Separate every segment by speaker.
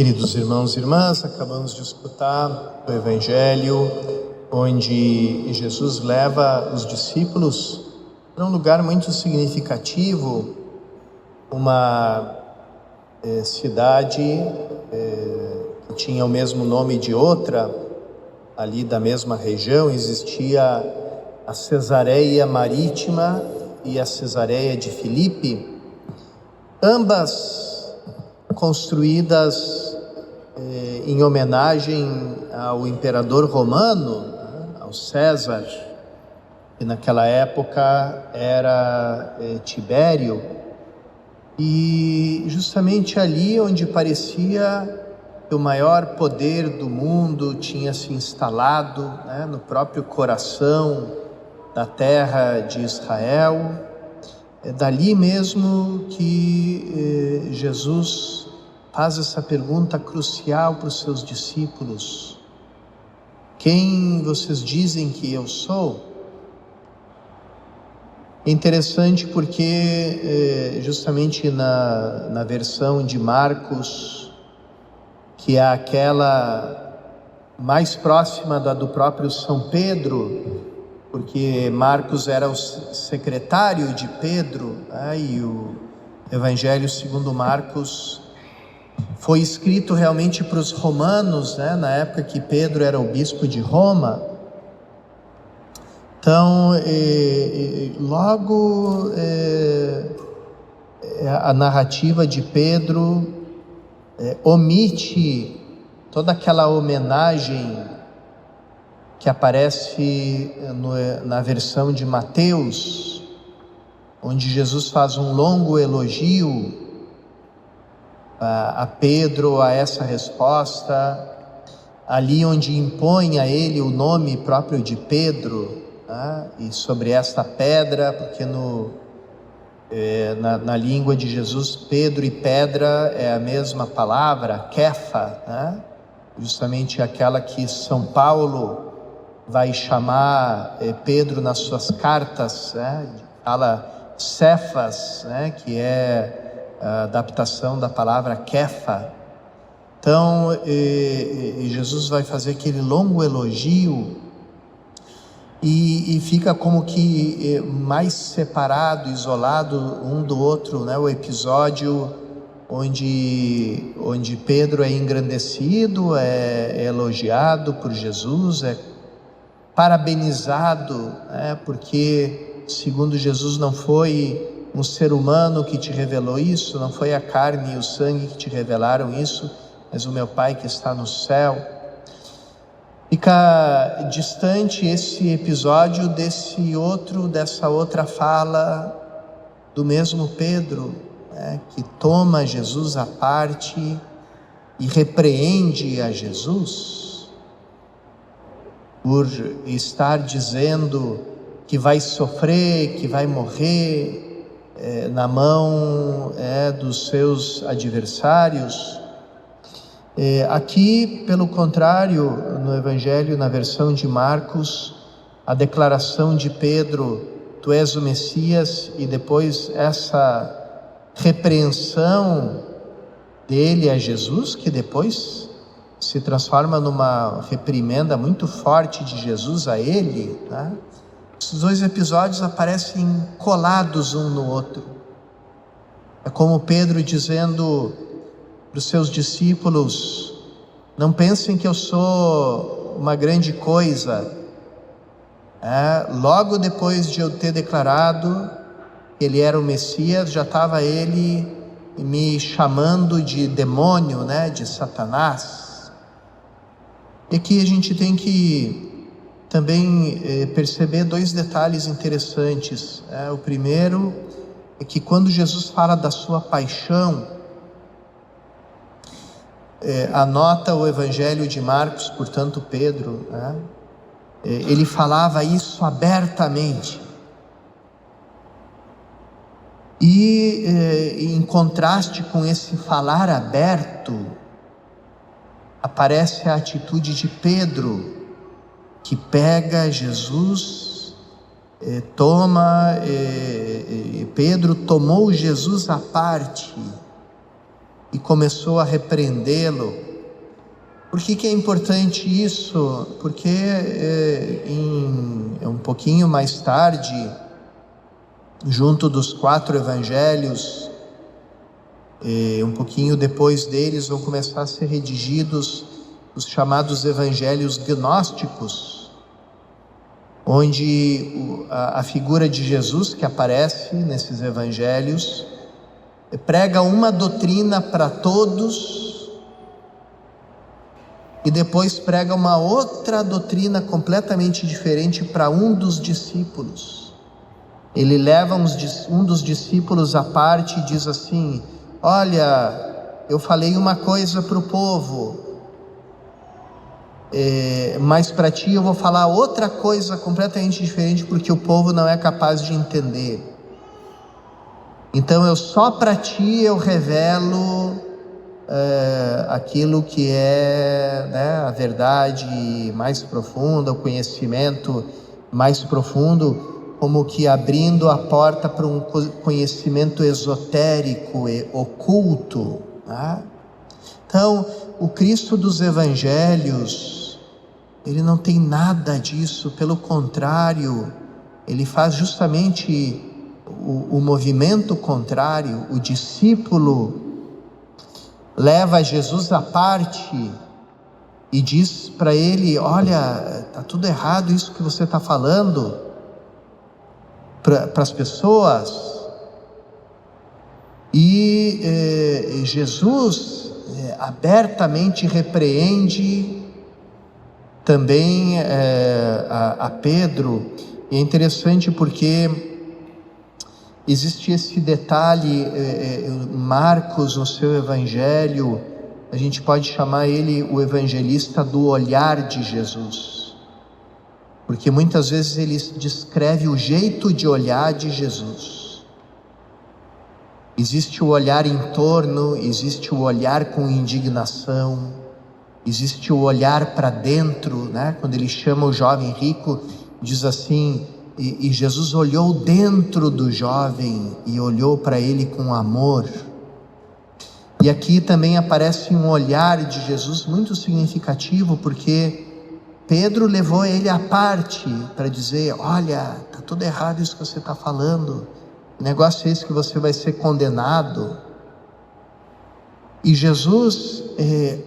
Speaker 1: Queridos irmãos e irmãs, acabamos de escutar o Evangelho onde Jesus leva os discípulos para um lugar muito significativo, uma cidade que tinha o mesmo nome de outra, ali da mesma região. Existia a Cesareia Marítima e a Cesareia de Filipe, ambas construídas em homenagem ao imperador romano, ao César, que naquela época era Tibério, e justamente ali onde parecia que o maior poder do mundo tinha se instalado, no próprio coração da terra de Israel. É dali mesmo que Jesus faz essa pergunta crucial para os seus discípulos: quem vocês dizem que eu sou? É interessante porque justamente na versão de Marcos, que é aquela mais próxima da do próprio São Pedro, porque Marcos era o secretário de Pedro, e o Evangelho segundo Marcos foi escrito realmente para os romanos, na época que Pedro era o bispo de Roma. Então, logo a narrativa de Pedro omite toda aquela homenagem que aparece na versão de Mateus, onde Jesus faz um longo elogio a Pedro, a essa resposta, ali onde impõe a ele o nome próprio de Pedro, e sobre esta pedra, porque na língua de Jesus, Pedro e pedra é a mesma palavra, Kefa, justamente aquela que São Paulo vai chamar Pedro nas suas cartas, fala Cefas, que é a adaptação da palavra Kefa. Então, Jesus vai fazer aquele longo elogio e fica como que mais separado, isolado um do outro, o episódio onde Pedro é engrandecido, é elogiado por Jesus, é parabenizado, porque segundo Jesus não foi um ser humano que te revelou isso, não foi a carne e o sangue que te revelaram isso, mas o meu Pai que está no céu. Fica distante esse episódio dessa outra fala do mesmo Pedro, que toma Jesus à parte e repreende a Jesus por estar dizendo que vai sofrer, que vai morrer na mão dos seus adversários. Aqui, pelo contrário, no Evangelho, na versão de Marcos, a declaração de Pedro, tu és o Messias, e depois essa repreensão dele a Jesus, que depois se transforma numa reprimenda muito forte de Jesus a ele, Esses dois episódios aparecem colados um no outro. É como Pedro dizendo para os seus discípulos: não pensem que eu sou uma grande coisa. Logo depois de eu ter declarado que ele era o Messias, já estava ele me chamando de demônio, de Satanás. E aqui a gente tem que também perceber dois detalhes interessantes. O primeiro é que quando Jesus fala da sua paixão, anota o Evangelho de Marcos, portanto Pedro, ele falava isso abertamente. E em contraste com esse falar aberto, aparece a atitude de Pedro, que pega Jesus, Pedro tomou Jesus à parte e começou a repreendê-lo. Por que é importante isso? Porque um pouquinho mais tarde, junto dos 4 evangelhos, um pouquinho depois deles, vão começar a ser redigidos os chamados evangelhos gnósticos, onde a figura de Jesus que aparece nesses evangelhos prega uma doutrina para todos e depois prega uma outra doutrina completamente diferente para um dos discípulos. Ele leva um dos discípulos à parte e diz assim: olha, eu falei uma coisa para o povo, mas para ti eu vou falar outra coisa completamente diferente, porque o povo não é capaz de entender. Então só para ti eu revelo aquilo que é, né, a verdade mais profunda, o conhecimento mais profundo, como que abrindo a porta para um conhecimento esotérico e oculto, né? Então, o Cristo dos Evangelhos, ele não tem nada disso, pelo contrário, ele faz justamente o movimento contrário. O discípulo leva Jesus à parte e diz para ele: olha, está tudo errado isso que você está falando para as pessoas. E Jesus abertamente repreende também a Pedro. E é interessante porque existe esse detalhe. Marcos, no seu evangelho, a gente pode chamar ele o evangelista do olhar de Jesus, porque muitas vezes ele descreve o jeito de olhar de Jesus. Existe o olhar em torno, existe o olhar com indignação, existe o olhar para dentro, né? Quando ele chama o jovem rico, diz assim: e Jesus olhou dentro do jovem e olhou para ele com amor. E aqui também aparece um olhar de Jesus muito significativo, porque Pedro levou ele à parte para dizer: olha, está tudo errado isso que você está falando, o negócio é esse, que você vai ser condenado. E Jesus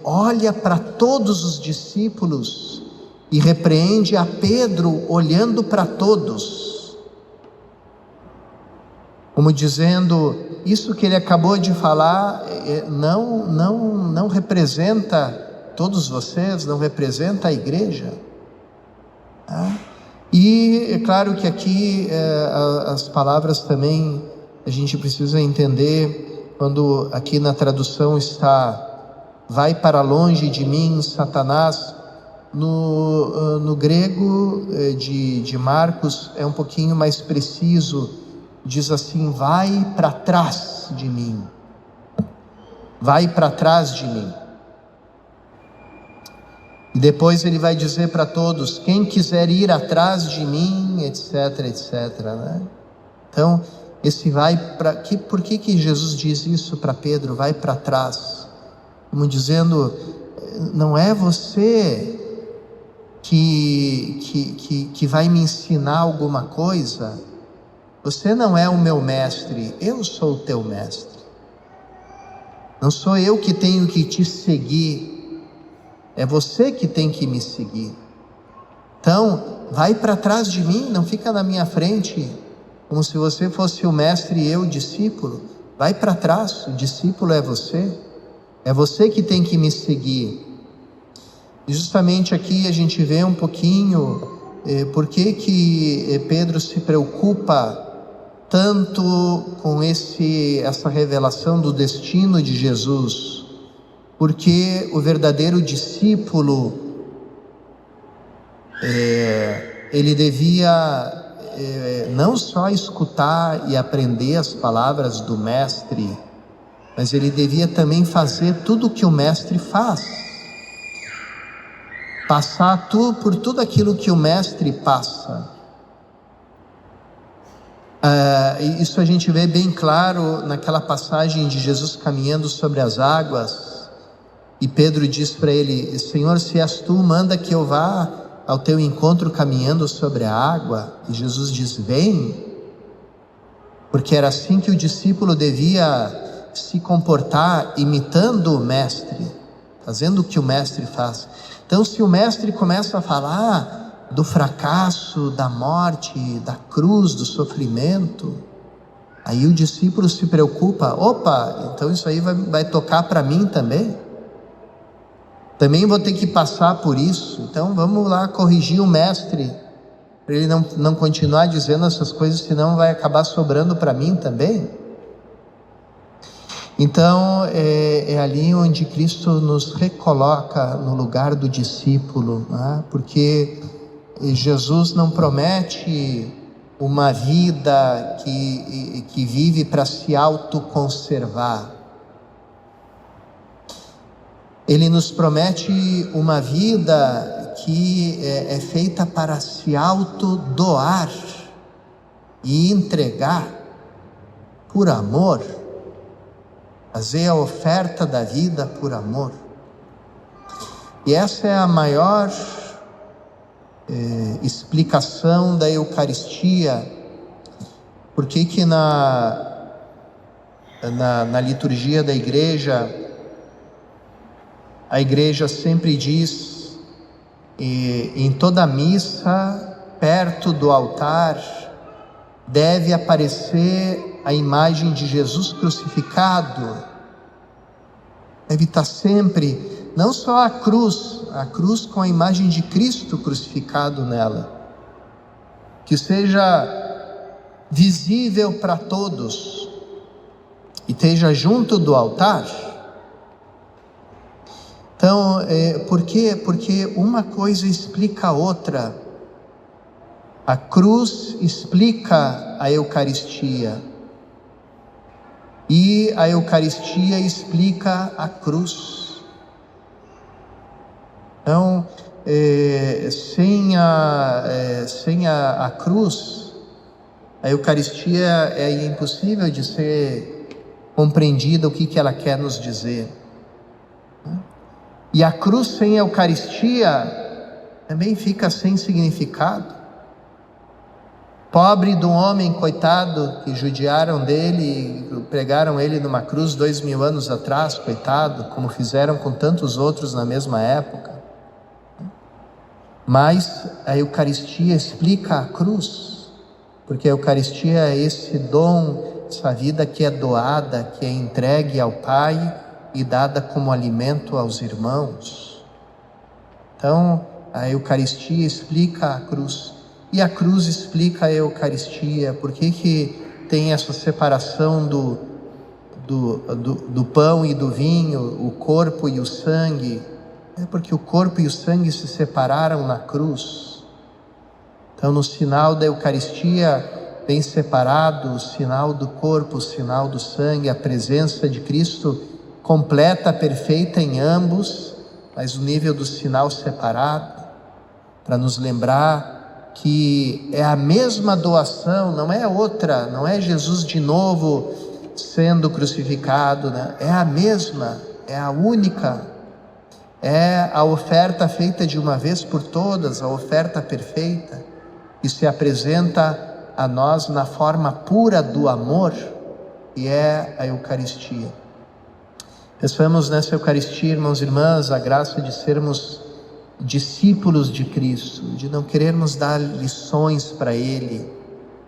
Speaker 1: olha para todos os discípulos e repreende a Pedro olhando para todos, como dizendo: isso que ele acabou de falar não representa todos vocês, não representa a igreja. E é claro que aqui as palavras também a gente precisa entender. Quando aqui na tradução está: vai para longe de mim, Satanás, no grego de Marcos é um pouquinho mais preciso, diz assim: vai para trás de mim, vai para trás de mim. E depois ele vai dizer para todos: quem quiser ir atrás de mim, etc, etc, né? Então, esse vai para... Por que Jesus diz isso para Pedro? Vai para trás. Como dizendo: não é você que vai me ensinar alguma coisa. Você não é o meu mestre, eu sou o teu mestre. Não sou eu que tenho que te seguir, é você que tem que me seguir. Então, vai para trás de mim, não fica na minha frente, como se você fosse o mestre e eu o discípulo. Vai para trás, o discípulo é você que tem que me seguir. E justamente aqui a gente vê um pouquinho por que Pedro se preocupa tanto com essa revelação do destino de Jesus. Porque o verdadeiro discípulo, ele devia não só escutar e aprender as palavras do mestre, mas ele devia também fazer tudo o que o mestre faz, passar por tudo aquilo que o mestre passa. Isso a gente vê bem claro naquela passagem de Jesus caminhando sobre as águas, e Pedro diz para ele: Senhor, se és tu, manda que eu vá ao teu encontro caminhando sobre a água. E Jesus diz: vem, porque era assim que o discípulo devia se comportar, imitando o mestre, fazendo o que o mestre faz. Então, se o mestre começa a falar do fracasso, da morte, da cruz, do sofrimento, aí o discípulo se preocupa: opa, então isso aí vai tocar para mim também? Também vou ter que passar por isso. Então vamos lá corrigir o mestre, para ele não continuar dizendo essas coisas, senão vai acabar sobrando para mim também. Então é ali onde Cristo nos recoloca no lugar do discípulo, né? Porque Jesus não promete uma vida que vive para se autoconservar. Ele nos promete uma vida que é feita para se autodoar e entregar por amor, fazer a oferta da vida por amor. E essa é a maior explicação da Eucaristia. Por que na liturgia da igreja, a igreja sempre diz, em toda missa, perto do altar, deve aparecer a imagem de Jesus crucificado. Deve estar sempre, não só a cruz com a imagem de Cristo crucificado nela, que seja visível para todos e esteja junto do altar. Então, por quê? Porque uma coisa explica a outra. A cruz explica a Eucaristia, e a Eucaristia explica a cruz. Então, sem a cruz, a Eucaristia é impossível de ser compreendida, o que ela quer nos dizer. E a cruz sem a Eucaristia também fica sem significado. Pobre do homem, coitado, que judiaram dele, pregaram ele numa cruz 2000 anos atrás, coitado, como fizeram com tantos outros na mesma época. Mas a Eucaristia explica a cruz, porque a Eucaristia é esse dom, essa vida que é doada, que é entregue ao Pai e dada como alimento aos irmãos. Então, a Eucaristia explica a cruz, e a cruz explica a Eucaristia. Por que tem essa separação do pão e do vinho, o corpo e o sangue? É porque o corpo e o sangue se separaram na cruz. Então, no sinal da Eucaristia, bem separado o sinal do corpo, o sinal do sangue, a presença de Cristo completa, perfeita em ambos, mas o nível do sinal separado, para nos lembrar que é a mesma doação, não é outra, não é Jesus de novo sendo crucificado, né? É a mesma, é a única, é a oferta feita de uma vez por todas, a oferta perfeita, que se apresenta a nós na forma pura do amor, e é a Eucaristia. Peçamos nessa Eucaristia, irmãos e irmãs, a graça de sermos discípulos de Cristo, de não querermos dar lições para Ele,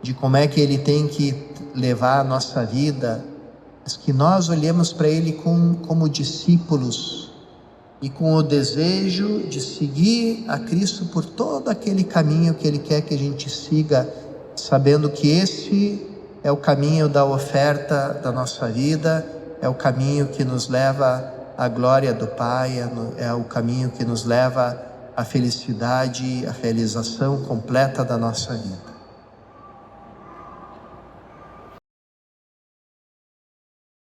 Speaker 1: de como é que Ele tem que levar a nossa vida, mas que nós olhemos para Ele como discípulos, e com o desejo de seguir a Cristo por todo aquele caminho que Ele quer que a gente siga, sabendo que esse é o caminho da oferta da nossa vida, é o caminho que nos leva à glória do Pai, é o caminho que nos leva à felicidade, à realização completa da nossa vida.